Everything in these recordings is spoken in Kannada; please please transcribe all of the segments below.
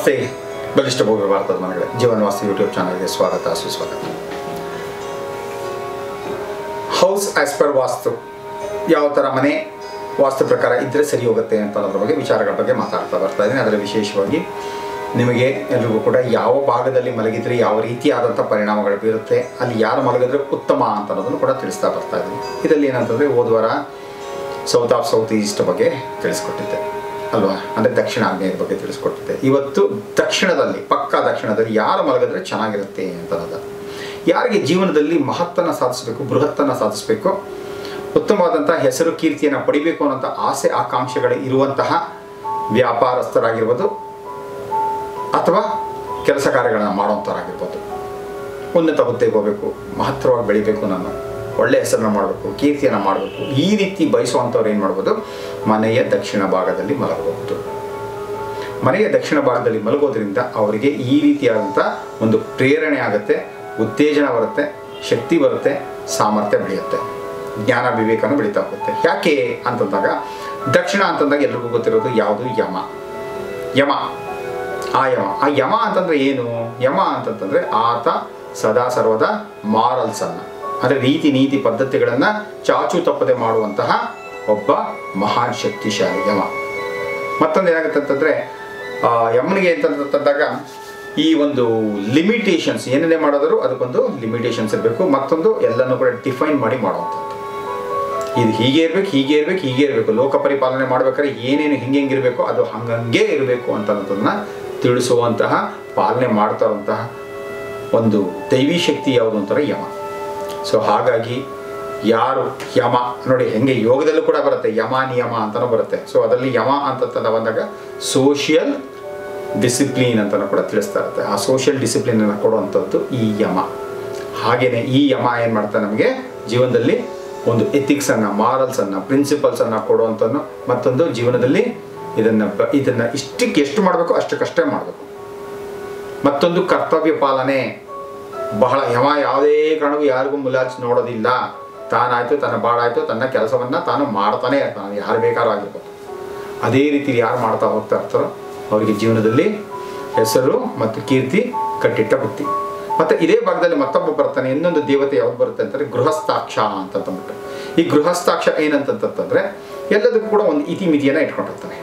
ನಮಸ್ತೆ. ಬಲಿಷ್ಠ ಭವ್ಯ ಭಾರತದ ಮನೆಗಳೇ, ಜೀವನ ವಾಸ್ತು ಯೂಟ್ಯೂಬ್ ಚಾನಲ್ಗೆ ಸ್ವಾಗತ ಸುಸ್ವಾಗತ. ಹೌಸ್ ಆಸ್ ಪರ್ ವಾಸ್ತು, ಯಾವ ಥರ ಮನೆ ವಾಸ್ತು ಪ್ರಕಾರ ಇದ್ದರೆ ಸರಿ ಹೋಗುತ್ತೆ ಅಂತ ಅನ್ನೋದ್ರ ಬಗ್ಗೆ ವಿಚಾರಗಳ ಬಗ್ಗೆ ಮಾತಾಡ್ತಾ ಬರ್ತಾ ಇದ್ದೀನಿ. ಅದರ ವಿಶೇಷವಾಗಿ ನಿಮಗೆ ಎಲ್ರಿಗೂ ಕೂಡ ಯಾವ ಭಾಗದಲ್ಲಿ ಮಲಗಿದ್ರೆ ಯಾವ ರೀತಿಯಾದಂಥ ಪರಿಣಾಮಗಳು ಬೀರುತ್ತೆ, ಅಲ್ಲಿ ಯಾರು ಮಲಗಿದ್ರೆ ಉತ್ತಮ ಅಂತ ಅನ್ನೋದನ್ನು ಕೂಡ ತಿಳಿಸ್ತಾ ಬರ್ತಾ ಇದ್ದೀನಿ. ಇದರಲ್ಲಿ ಏನಂತಂದರೆ ಹೋದ ವಾರ ಸೌತ್ ಆಫ್ ಸೌತ್ ಈಸ್ಟ್ ಬಗ್ಗೆ ತಿಳಿಸ್ಕೊಟ್ಟಿದ್ದೆ ಅಲ್ವಾ, ಅಂದರೆ ದಕ್ಷಿಣ ಆಗ್ನೇಯದ ಬಗ್ಗೆ ತಿಳಿಸ್ಕೊಟ್ಟಿದ್ದೆ. ಇವತ್ತು ದಕ್ಷಿಣದಲ್ಲಿ, ಪಕ್ಕಾ ದಕ್ಷಿಣದಲ್ಲಿ ಯಾರು ಮಲಗಿದ್ರೆ ಚೆನ್ನಾಗಿರುತ್ತೆ ಅಂತ ಅನ್ನೋದು, ಯಾರಿಗೆ ಜೀವನದಲ್ಲಿ ಮಹತ್ತನ್ನು ಸಾಧಿಸಬೇಕು, ಬೃಹತ್ತನ್ನು ಸಾಧಿಸಬೇಕು, ಉತ್ತಮವಾದಂಥ ಹೆಸರು ಕೀರ್ತಿಯನ್ನು ಪಡಿಬೇಕು ಅನ್ನೋಂಥ ಆಸೆ ಆಕಾಂಕ್ಷೆಗಳು ಇರುವಂತಹ ವ್ಯಾಪಾರಸ್ಥರಾಗಿರ್ಬೋದು ಅಥವಾ ಕೆಲಸ ಕಾರ್ಯಗಳನ್ನು ಮಾಡುವಂಥವರಾಗಿರ್ಬೋದು, ಉನ್ನತ ಹುದ್ದೆಗೆ ಹೋಗಬೇಕು, ಮಹತ್ತರವಾಗಿ ಬೆಳಿಬೇಕು, ನಾನು ಒಳ್ಳೆಯ ಹೆಸರನ್ನು ಮಾಡಬೇಕು, ಕೀರ್ತಿಯನ್ನು ಮಾಡಬೇಕು, ಈ ರೀತಿ ಬಯಸುವಂಥವ್ರು ಏನು ಮಾಡ್ಬೋದು, ಮನೆಯ ದಕ್ಷಿಣ ಭಾಗದಲ್ಲಿ ಮಲಗಬಹುದು. ಮನೆಯ ದಕ್ಷಿಣ ಭಾಗದಲ್ಲಿ ಮಲಗೋದ್ರಿಂದ ಅವರಿಗೆ ಈ ರೀತಿಯಾದಂಥ ಒಂದು ಪ್ರೇರಣೆ ಆಗುತ್ತೆ, ಉತ್ತೇಜನ ಬರುತ್ತೆ, ಶಕ್ತಿ ಬರುತ್ತೆ, ಸಾಮರ್ಥ್ಯ ಬೆಳೆಯುತ್ತೆ, ಜ್ಞಾನ ವಿವೇಕನೂ ಬೆಳೀತಾ ಹೋಗುತ್ತೆ. ಯಾಕೆ ಅಂತಂದಾಗ ದಕ್ಷಿಣ ಅಂತಂದಾಗ ಎಲ್ರಿಗೂ ಗೊತ್ತಿರೋದು ಯಾವುದು, ಯಮ. ಆ ಯಮ ಅಂತಂದರೆ ಏನು? ಯಮ ಅಂತಂತಂದರೆ ಆತ ಸದಾ ಸರ್ವದ ಮಾರಲ್ಸನ್ನು, ಅಂದರೆ ರೀತಿ ನೀತಿ ಪದ್ಧತಿಗಳನ್ನು ಚಾಚು ತಪ್ಪದೆ ಮಾಡುವಂತಹ ಒಬ್ಬ ಮಹಾನ್ ಶಕ್ತಿಶಾಲಿ ಯಮ. ಮತ್ತೊಂದು ಏನಾಗುತ್ತೆ ಅಂತಂದರೆ ಯಮನಿಗೆ ಅಂತಂದಾಗ ಈ ಒಂದು ಲಿಮಿಟೇಷನ್ಸ್, ಏನೇನೇ ಮಾಡೋದರೂ ಅದಕ್ಕೊಂದು ಲಿಮಿಟೇಷನ್ಸ್ ಇರಬೇಕು. ಮತ್ತೊಂದು ಎಲ್ಲನೂ ಕೂಡ ಡಿಫೈನ್ ಮಾಡಿ ಮಾಡುವಂಥದ್ದು, ಇದು ಹೀಗೆ ಇರಬೇಕು, ಲೋಕ ಪರಿಪಾಲನೆ ಮಾಡ್ಬೇಕಾದ್ರೆ ಏನೇನು ಹೆಂಗಿರಬೇಕು ಅದು ಹಂಗಂಗೆ ಇರಬೇಕು ಅಂತನ್ನೋದನ್ನು ತಿಳಿಸುವಂತಹ, ಪಾಲನೆ ಮಾಡ್ತಾ ಇರುವಂತಹ ಒಂದು ದೈವಿ ಶಕ್ತಿ ಯಾವುದು ಅಂತಾರೆ ಯಮ. ಸೊ ಹಾಗಾಗಿ ಯಾರು ಯಮ ನೋಡಿ, ಹೆಂಗೆ ಯೋಗದಲ್ಲೂ ಕೂಡ ಬರುತ್ತೆ ಯಮ ನಿಯಮ ಅಂತಲೂ ಬರುತ್ತೆ. ಸೊ ಅದರಲ್ಲಿ ಯಮ ಅಂತ ಬಂದಾಗ ಸೋಷಿಯಲ್ ಡಿಸಿಪ್ಲಿನ್ ಅಂತಲೂ ಕೂಡ ತಿಳಿಸ್ತಾ ಇರುತ್ತೆ. ಆ ಸೋಷಿಯಲ್ ಡಿಸಿಪ್ಲಿನನ್ನು ಕೊಡುವಂಥದ್ದು ಈ ಯಮ. ಹಾಗೆಯೇ ಈ ಯಮ ಏನು ಮಾಡ್ತಾ ನಮಗೆ ಜೀವನದಲ್ಲಿ ಒಂದು ಎಥಿಕ್ಸನ್ನು, ಮಾರಲ್ಸನ್ನು, ಪ್ರಿನ್ಸಿಪಲ್ಸನ್ನು ಕೊಡುವಂಥದ್ದು. ಮತ್ತೊಂದು ಜೀವನದಲ್ಲಿ ಇದನ್ನು ಇಷ್ಟಕ್ಕೆ ಎಷ್ಟು ಮಾಡಬೇಕು ಅಷ್ಟಕ್ಕಷ್ಟೇ ಮಾಡಬೇಕು. ಮತ್ತೊಂದು ಕರ್ತವ್ಯ ಪಾಲನೆ ಬಹಳ. ಯಮ ಯಾವುದೇ ಕಾರಣಕ್ಕೂ ಯಾರಿಗೂ ಮುಲಾಜ್ ನೋಡೋದಿಲ್ಲ. ತಾನಾಯಿತು, ತನ್ನ ಬಾಳಾಯಿತು, ತನ್ನ ಕೆಲಸವನ್ನು ತಾನು ಮಾಡ್ತಾನೆ ಇರ್ತಾನೆ, ಯಾರು ಬೇಕಾದ್ರೂ ಆಗಿರ್ಬೋದು. ಅದೇ ರೀತಿ ಯಾರು ಮಾಡ್ತಾ ಹೋಗ್ತಾ ಇರ್ತಾರೋ ಅವರಿಗೆ ಜೀವನದಲ್ಲಿ ಹೆಸರು ಮತ್ತು ಕೀರ್ತಿ, ಕಟ್ಟಿಟ್ಟ ಬುತ್ತಿ. ಮತ್ತು ಇದೇ ಭಾಗದಲ್ಲಿ ಮತ್ತೊಬ್ಬ ಬರ್ತಾನೆ, ಇನ್ನೊಂದು ದೇವತೆ ಯಾವ್ದು ಬರುತ್ತೆ ಅಂತಂದರೆ ಗೃಹಸ್ಥಾಕ್ಷ ಅಂತಂದ್ಬಿಟ್ಟು. ಈ ಗೃಹಸ್ಥಾಕ್ಷ ಏನಂತಂತಂದರೆ ಎಲ್ಲದಕ್ಕೂ ಕೂಡ ಒಂದು ಇತಿಮಿತಿಯನ್ನು ಇಟ್ಕೊಂಡಿರ್ತಾನೆ.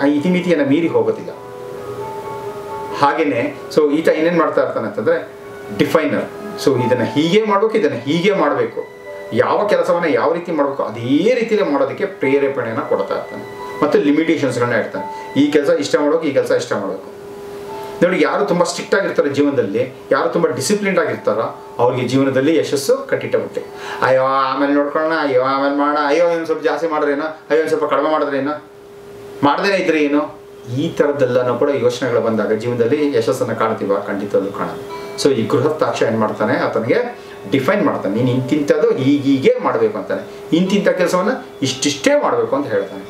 ಆ ಇತಿಮಿತಿಯನ್ನು ಮೀರಿ ಹೋಗೋದಿಲ್ಲ. ಹಾಗೆಯೇ ಸೊ ಈತ ಏನೇನು ಮಾಡ್ತಾ ಇರ್ತಾನೆ ಅಂತಂದರೆ ಡಿಫೈನರ್. ಸೊ ಇದನ್ನು ಹೀಗೆ ಮಾಡಬೇಕು, ಇದನ್ನು ಹೀಗೆ ಮಾಡಬೇಕು, ಯಾವ ಕೆಲಸವನ್ನು ಯಾವ ರೀತಿ ಮಾಡಬೇಕು ಅದೇ ರೀತಿಯಲ್ಲೇ ಮಾಡೋದಕ್ಕೆ ಪ್ರೇರೇಪಣೆಯನ್ನು ಕೊಡ್ತಾ ಇರ್ತಾನೆ. ಮತ್ತು ಲಿಮಿಟೇಷನ್ಸ್ಗಳನ್ನ ಇಡ್ತಾನೆ. ಈ ಕೆಲಸ ಇಷ್ಟ ಮಾಡಬೇಕು, ಈ ಕೆಲಸ ಇಷ್ಟ ಮಾಡಬೇಕು. ನೋಡಿ, ಯಾರು ತುಂಬ ಸ್ಟ್ರಿಕ್ಟ್ ಆಗಿರ್ತಾರೆ ಜೀವನದಲ್ಲಿ, ಯಾರು ತುಂಬ ಡಿಸಿಪ್ಲಿನ್ಡ್ ಆಗಿರ್ತಾರೋ ಅವ್ರಿಗೆ ಜೀವನದಲ್ಲಿ ಯಶಸ್ಸು ಕಟ್ಟಿಟ್ಟಬಿಟ್ಟೆ. ಅಯ್ಯೋ ಆಮೇಲೆ ನೋಡ್ಕೊಳ್ಳೋಣ, ಅಯ್ಯೋ ಆಮೇಲೆ ಮಾಡೋಣ, ಅಯ್ಯೋ ಒಂದು ಸ್ವಲ್ಪ ಜಾಸ್ತಿ ಮಾಡಿದ್ರೇನೋ, ಅಯ್ಯೋ ಒಂದು ಸ್ವಲ್ಪ ಕಡಿಮೆ ಮಾಡಿದ್ರೇನೋ, ಮಾಡ್ದೇನೆ ಇದ್ರೆ ಏನು, ಈ ಥರದ್ದೆಲ್ಲನೂ ಕೂಡ ಯೋಚನೆಗಳು ಬಂದಾಗ ಜೀವನದಲ್ಲಿ ಯಶಸ್ಸನ್ನು ಕಾಣ್ತೀವ? ಖಂಡಿತವೂ ಕಾಣೋದು. ಸೊ ಈ ಗೃಹಸ್ಥಾಕ್ಷ ಏನು ಮಾಡ್ತಾನೆ, ಆತನಿಗೆ ಡಿಫೈನ್ ಮಾಡ್ತಾನೆ. ನೀನು ಇಂತಿಂಥದ್ದು ಹೀಗೀಗೆ ಮಾಡಬೇಕು ಅಂತಾನೆ, ಇಂತಿಂಥ ಕೆಲಸವನ್ನು ಇಷ್ಟಿಷ್ಟೇ ಮಾಡಬೇಕು ಅಂತ ಹೇಳ್ತಾನೆ.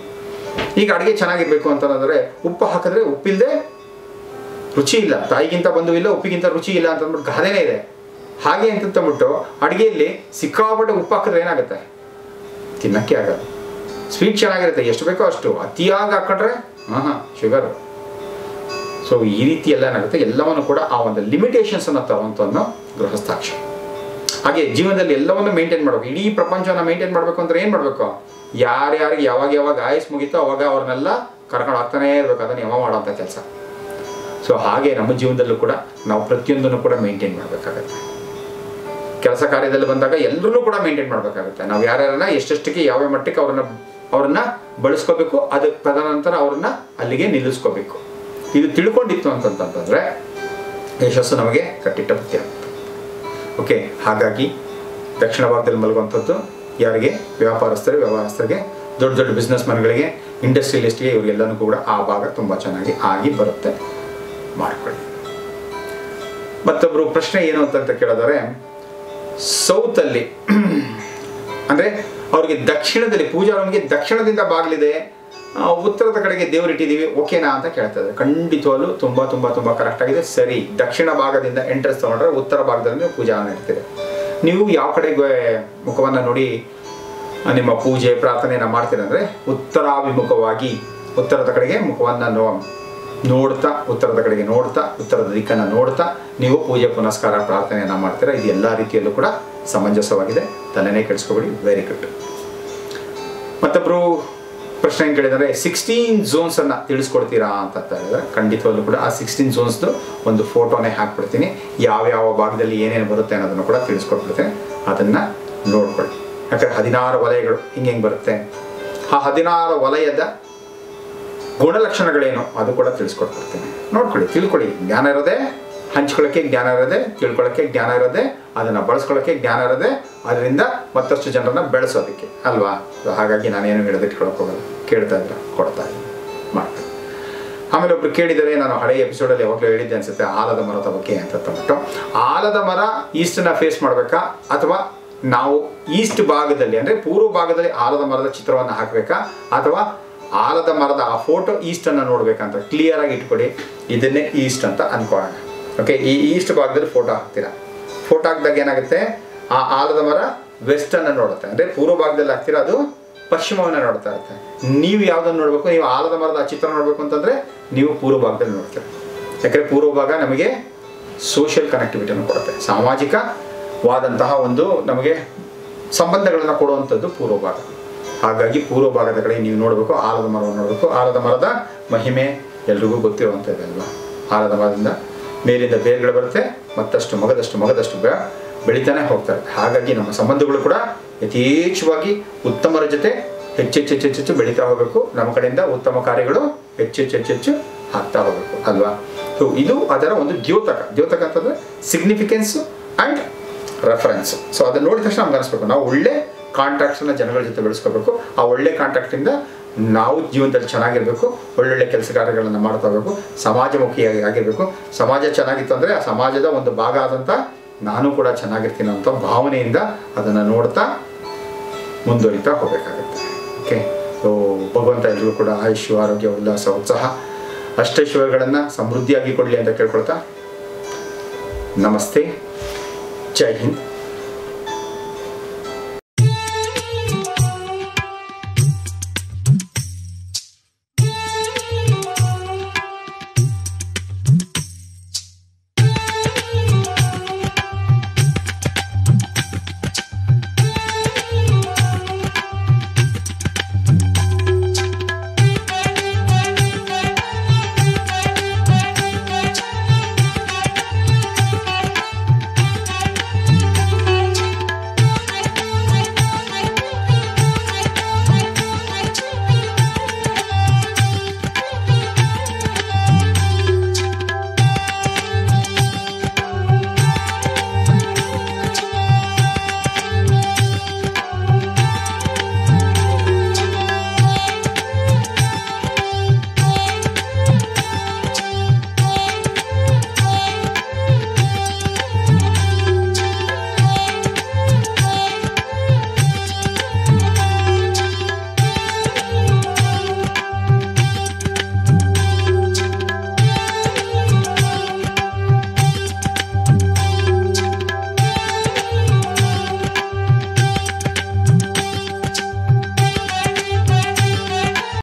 ಈಗ ಅಡುಗೆ ಚೆನ್ನಾಗಿರ್ಬೇಕು ಅಂತಂದರೆ ಉಪ್ಪು ಹಾಕಿದ್ರೆ ಉಪ್ಪಿಲ್ಲದೆ ರುಚಿ ಇಲ್ಲ, ತಾಯಿಗಿಂತ ಬಂಧು ಇಲ್ಲ, ಉಪ್ಪಿಗಿಂತ ರುಚಿ ಇಲ್ಲ ಅಂತಂದ್ಬಿಟ್ಟು ಗಾದೆನೇ ಇದೆ. ಹಾಗೆ ಅಂತಂದ್ಬಿಟ್ಟು ಅಡುಗೆಯಲ್ಲಿ ಸಿಕ್ಕಾಪಟ್ಟೆ ಉಪ್ಪು ಹಾಕಿದ್ರೆ ಏನಾಗುತ್ತೆ, ತಿನ್ನೋಕ್ಕೆ ಆಗಲ್ಲ. ಸ್ವೀಟ್ ಚೆನ್ನಾಗಿರುತ್ತೆ, ಎಷ್ಟು ಬೇಕೋ ಅಷ್ಟು, ಅತಿಯಾಗಿ ಹಾಕೊಂಡ್ರೆ ಶುಗರು. ಸೊ ಈ ರೀತಿ ಎಲ್ಲ ಏನಾಗುತ್ತೆ, ಎಲ್ಲವನ್ನು ಕೂಡ ಆ ಒಂದು ಲಿಮಿಟೇಷನ್ಸನ್ನು ತರುವಂಥದ್ದು ಗೃಹಸ್ಥಾಕ್ಷ. ಹಾಗೆ ಜೀವನದಲ್ಲಿ ಎಲ್ಲವನ್ನು ಮೇಂಟೈನ್ ಮಾಡಬೇಕು. ಇಡೀ ಪ್ರಪಂಚವನ್ನು ಮೇಂಟೈನ್ ಮಾಡಬೇಕು ಅಂದರೆ ಏನು ಮಾಡಬೇಕು, ಯಾರ್ಯಾರಿಗೆ ಯಾವಾಗ ಆಯಸ್ ಮುಗಿತೋ ಅವಾಗ ಅವ್ರನ್ನೆಲ್ಲ ಕರ್ಕೊಂಡು ಹೋಗ್ತಾನೇ ಇರಬೇಕು. ಅದನ್ನು ಯಮ ಮಾಡೋಂಥ ಕೆಲಸ. ಸೊ ಹಾಗೆ ನಮ್ಮ ಜೀವನದಲ್ಲೂ ಕೂಡ ನಾವು ಪ್ರತಿಯೊಂದನ್ನು ಕೂಡ ಮೇಂಟೈನ್ ಮಾಡಬೇಕಾಗತ್ತೆ. ಕೆಲಸ ಕಾರ್ಯದಲ್ಲಿ ಬಂದಾಗ ಎಲ್ಲರೂ ಕೂಡ ಮೇಂಟೈನ್ ಮಾಡಬೇಕಾಗುತ್ತೆ. ನಾವು ಯಾರ್ಯಾರನ್ನ ಎಷ್ಟೆಷ್ಟಕ್ಕೆ ಯಾವ ಮಟ್ಟಕ್ಕೆ ಅವ್ರನ್ನ ಬಳಸ್ಕೋಬೇಕು, ಅದಕ್ಕೆ ತದನಂತರ ಅವ್ರನ್ನ ಅಲ್ಲಿಗೆ ನಿಲ್ಲಿಸ್ಕೋಬೇಕು. ಇದು ತಿಳ್ಕೊಂಡಿತ್ತು ಅಂತಂತಂದರೆ ಯಶಸ್ಸು ನಮಗೆ ಕಟ್ಟಿಟ್ಟ ಬುತ್ತಿ ಆಗುತ್ತೆ. ಓಕೆ, ಹಾಗಾಗಿ ದಕ್ಷಿಣ ಭಾಗದಲ್ಲಿ ಮಲಗುವಂಥದ್ದು ಯಾರಿಗೆ, ವ್ಯವಹಾರಸ್ಥರಿಗೆ, ದೊಡ್ಡ ಬಿಸ್ನೆಸ್ ಮ್ಯಾನ್ಗಳಿಗೆ, ಇಂಡಸ್ಟ್ರಿಯಲಿಸ್ಟ್ಗೆ, ಇವರಿಗೆಲ್ಲನೂ ಕೂಡ ಆ ಭಾಗ ತುಂಬ ಚೆನ್ನಾಗಿ ಆಗಿ ಬರುತ್ತೆ. ಮಾಡ್ಕೊಳ್ಳಿ. ಮತ್ತೊಬ್ಬರು ಪ್ರಶ್ನೆ ಏನು ಅಂತ ಕೇಳಿದರೆ, ಸೌತಲ್ಲಿ ಅಂದರೆ ಅವ್ರಿಗೆ ದಕ್ಷಿಣದಲ್ಲಿ ಪೂಜಾ ರೂಮ್ಗೆ ದಕ್ಷಿಣದಿಂದ ಬಾಗಿಲಿದೆ, ಉತ್ತರದ ಕಡೆಗೆ ದೇವರಿಟ್ಟಿದ್ದೀವಿ, ಓಕೆನಾ ಅಂತ ಕೇಳ್ತಾರೆ. ಖಂಡಿತವಾಗ್ಲೂ ತುಂಬ ಕರೆಕ್ಟಾಗಿದೆ. ಸರಿ, ದಕ್ಷಿಣ ಭಾಗದಿಂದ ಎಂಟ್ರೆನ್ಸ್ ತೊಗೊಂಡ್ರೆ ಉತ್ತರ ಭಾಗದಲ್ಲಿ ಪೂಜಾ ಇಡ್ತೀರಿ. ನೀವು ಯಾವ ಕಡೆಗೆ ಮುಖವನ್ನು ನೋಡಿ ನಿಮ್ಮ ಪೂಜೆ ಪ್ರಾರ್ಥನೆಯನ್ನು ಮಾಡ್ತೀರಂದರೆ ಉತ್ತರಾಭಿಮುಖವಾಗಿ ಉತ್ತರದ ಕಡೆಗೆ ಮುಖವನ್ನು ನೋಡ್ತಾ, ಉತ್ತರದ ಕಡೆಗೆ ನೋಡ್ತಾ, ಉತ್ತರದ ದಿಕ್ಕನ್ನು ನೋಡ್ತಾ ನೀವು ಪೂಜೆ ಪುನಸ್ಕಾರ ಪ್ರಾರ್ಥನೆಯನ್ನು ಮಾಡ್ತೀರಾ. ಇದು ಎಲ್ಲ ರೀತಿಯಲ್ಲೂ ಕೂಡ ಸಮಂಜಸವಾಗಿದೆ, ತಲೆನೇ ಕೆಡಿಸ್ಕೊಬೇಡಿ. Very good. ಮತ್ತೊಬ್ಬರು ಪ್ರಶ್ನೆ ಏನು ಕೇಳಿದರೆ 16 ಝೋನ್ಸನ್ನು ತಿಳಿಸ್ಕೊಡ್ತೀರಾ ಅಂತ ಹೇಳಿದ್ರೆ, ಖಂಡಿತವಾಗ್ಲೂ ಕೂಡ ಆ 16 ಝೋನ್ಸ್ದು ಒಂದು ಫೋಟೋನೇ ಹಾಕ್ಬಿಡ್ತೀನಿ. ಯಾವ್ಯಾವ ಭಾಗದಲ್ಲಿ ಏನೇನು ಬರುತ್ತೆ ಅನ್ನೋದನ್ನು ಕೂಡ ತಿಳಿಸ್ಕೊಟ್ಬಿಡ್ತೀನಿ. ಅದನ್ನು ನೋಡ್ಕೊಳ್ಳಿ. ಯಾಕಂದರೆ 16 ವಲಯಗಳು ಹಿಂಗೆ ಬರುತ್ತೆ. ಆ 16 ವಲಯದ ಗುಣಲಕ್ಷಣಗಳೇನು ಅದು ಕೂಡ ತಿಳಿಸ್ಕೊಟ್ಬಿಡ್ತೀನಿ. ನೋಡ್ಕೊಳ್ಳಿ, ತಿಳ್ಕೊಳ್ಳಿ. ಜ್ಞಾನ ಇರೋದೇ ಹಂಚ್ಕೊಳ್ಳೋಕ್ಕೆ, ಜ್ಞಾನ ಇರೋದೆ ತಿಳ್ಕೊಳ್ಳೋಕ್ಕೆ, ಜ್ಞಾನ ಇರೋದೆ ಅದನ್ನು ಬಳಸ್ಕೊಳ್ಳೋಕ್ಕೆ, ಜ್ಞಾನ ಇರೋದೆ ಅದರಿಂದ ಮತ್ತಷ್ಟು ಜನರನ್ನ ಬೆಳೆಸೋದಕ್ಕೆ ಅಲ್ವಾ. ಹಾಗಾಗಿ ನಾನೇನು ಹೇಳೋದಕ್ಕೆ ಹೋಗಲ್ಲ. ಕೇಳ್ತಾ ಇದ್ರೆ ಕೊಡ್ತಾ ಇದ್ದೀನಿ, ಮಾಡ್ತೀನಿ. ಆಮೇಲೆ ಒಬ್ರು ಕೇಳಿದರೆ, ನಾನು ಹಳೆಯ ಎಪಿಸೋಡಲ್ಲಿ ಯಾವಾಗಲೂ ಹೇಳಿದ್ದೆ ಅನ್ಸುತ್ತೆ, ಆಲದ ಮರದ ಬಗ್ಗೆ ಅಂತ ತಂದ್ಬಿಟ್ಟು. ಆಲದ ಮರ ಈಸ್ಟನ್ನ ಫೇಸ್ ಮಾಡಬೇಕಾ ಅಥವಾ ನಾವು ಈಸ್ಟ್ ಭಾಗದಲ್ಲಿ ಅಂದರೆ ಪೂರ್ವ ಭಾಗದಲ್ಲಿ ಆಲದ ಮರದ ಚಿತ್ರವನ್ನು ಹಾಕಬೇಕಾ ಅಥವಾ ಆಲದ ಮರದ ಆ ಫೋಟೋ ಈಸ್ಟನ್ನು ನೋಡ್ಬೇಕಂತ ಕ್ಲಿಯರ್ ಆಗಿ ಇಟ್ಕೊಡಿ. ಇದನ್ನೇ ಈಸ್ಟ್ ಅಂತ ಅನ್ಕೊಳ್ಳೋಣ. ಓಕೆ, ಈ ಈಸ್ಟ್ ಭಾಗದಲ್ಲಿ ಫೋಟೋ ಹಾಕ್ತೀರಾ. ಫೋಟೋ ಹಾಕಿದಾಗ ಏನಾಗುತ್ತೆ, ಆ ಆಲದ ಮರ ವೆಸ್ಟನ್ನು ನೋಡುತ್ತೆ. ಅಂದರೆ ಪೂರ್ವ ಭಾಗದಲ್ಲಿ ಹಾಕ್ತೀರಾ, ಅದು ಪಶ್ಚಿಮವನ್ನು ನೋಡ್ತಾ ಇರುತ್ತೆ. ನೀವು ಯಾವುದನ್ನು ನೋಡಬೇಕು, ನೀವು ಆಲದ ಮರದ ಆ ಚಿತ್ರ ನೋಡಬೇಕು ಅಂತಂದರೆ ನೀವು ಪೂರ್ವ ಭಾಗದಲ್ಲಿ ನೋಡ್ತೀರ. ಯಾಕಂದರೆ ಪೂರ್ವ ಭಾಗ ನಮಗೆ ಸೋಷಿಯಲ್ ಕನೆಕ್ಟಿವಿಟಿಯನ್ನು ಕೊಡುತ್ತೆ, ಸಾಮಾಜಿಕವಾದಂತಹ ಒಂದು ನಮಗೆ ಸಂಬಂಧಗಳನ್ನು ಕೊಡುವಂಥದ್ದು ಪೂರ್ವ ಭಾಗ. ಹಾಗಾಗಿ ಪೂರ್ವ ಭಾಗದ ಕಡೆ ನೀವು ನೋಡಬೇಕು, ಆಲದ ಮರವನ್ನು ನೋಡಬೇಕು. ಆಲದ ಮರದ ಮಹಿಮೆ ಎಲ್ರಿಗೂ ಗೊತ್ತಿರುವಂಥದ್ದು ಅಲ್ವಾ. ಆಲದ ಮರದಿಂದ ಮೇಲಿಂದ ಬೇರುಗಳು ಬರುತ್ತೆ, ಮತ್ತಷ್ಟು ಮಗದಷ್ಟು ಬೆಳಿತಾನೆ ಹೋಗ್ತಾರೆ. ಹಾಗಾಗಿ ನಮ್ಮ ಸಂಬಂಧಗಳು ಕೂಡ ಯಥೇಚ್ಛವಾಗಿ ಉತ್ತಮರ ಜೊತೆ ಹೆಚ್ಚೆಚ್ಚು ಬೆಳೀತಾ ಹೋಗಬೇಕು. ನಮ್ಮ ಕಡೆಯಿಂದ ಉತ್ತಮ ಕಾರ್ಯಗಳು ಹೆಚ್ಚೆಚ್ಚು ಆಗ್ತಾ ಹೋಗಬೇಕು ಅಲ್ವಾ. ಸೊ ಇದು ಅದರ ಒಂದು ದ್ಯೋತಕ ಅಂತಂದರೆ ಸಿಗ್ನಿಫಿಕೆನ್ಸು ಆ್ಯಂಡ್ ರೆಫರೆನ್ಸ್. ಸೊ ಅದನ್ನು ನೋಡಿದ ತಕ್ಷಣ ನಮ್ಗೆ ಅನಿಸ್ಬೇಕು, ನಾವು ಒಳ್ಳೆ ಕಾಂಟ್ಯಾಕ್ಟ್ಸನ್ನು ಜನಗಳ ಜೊತೆ ಬೆಳೆಸ್ಕೋಬೇಕು. ಆ ಒಳ್ಳೆ ಕಾಂಟ್ಯಾಕ್ಟಿಂದ ನಾವು ಜೀವನದಲ್ಲಿ ಚೆನ್ನಾಗಿರಬೇಕು, ಒಳ್ಳೊಳ್ಳೆ ಕೆಲಸ ಕಾರ್ಯಗಳನ್ನು ಮಾಡ್ತಾ ಹೋಗಬೇಕು, ಸಮಾಜಮುಖಿಯಾಗಿ ಆಗಿರಬೇಕು. ಸಮಾಜ ಚೆನ್ನಾಗಿತ್ತು ಅಂದರೆ ಆ ಸಮಾಜದ ಒಂದು ಭಾಗ ಆದಂಥ ನಾನು ಕೂಡ ಚೆನ್ನಾಗಿರ್ತೀನಿ ಅಂತ ಭಾವನೆಯಿಂದ ಅದನ್ನು ನೋಡ್ತಾ ಮುಂದುವರಿತಾ ಹೋಗಬೇಕಾಗುತ್ತೆ. ಓಕೆ, ಸೊ ಭಗವಂತ ಎಲ್ರಿಗೂ ಕೂಡ ಆಯುಷ್, ಆರೋಗ್ಯ, ಉಲ್ಲಾಸ, ಉತ್ಸಾಹ, ಅಷ್ಟೈಶ್ವರ್ಯಗಳನ್ನು ಸಮೃದ್ಧಿಯಾಗಿ ಕೊಡಲಿ ಅಂತ ಕೇಳ್ಕೊಳ್ತಾ ನಮಸ್ತೆ, ಜೈ ಹಿಂದ್.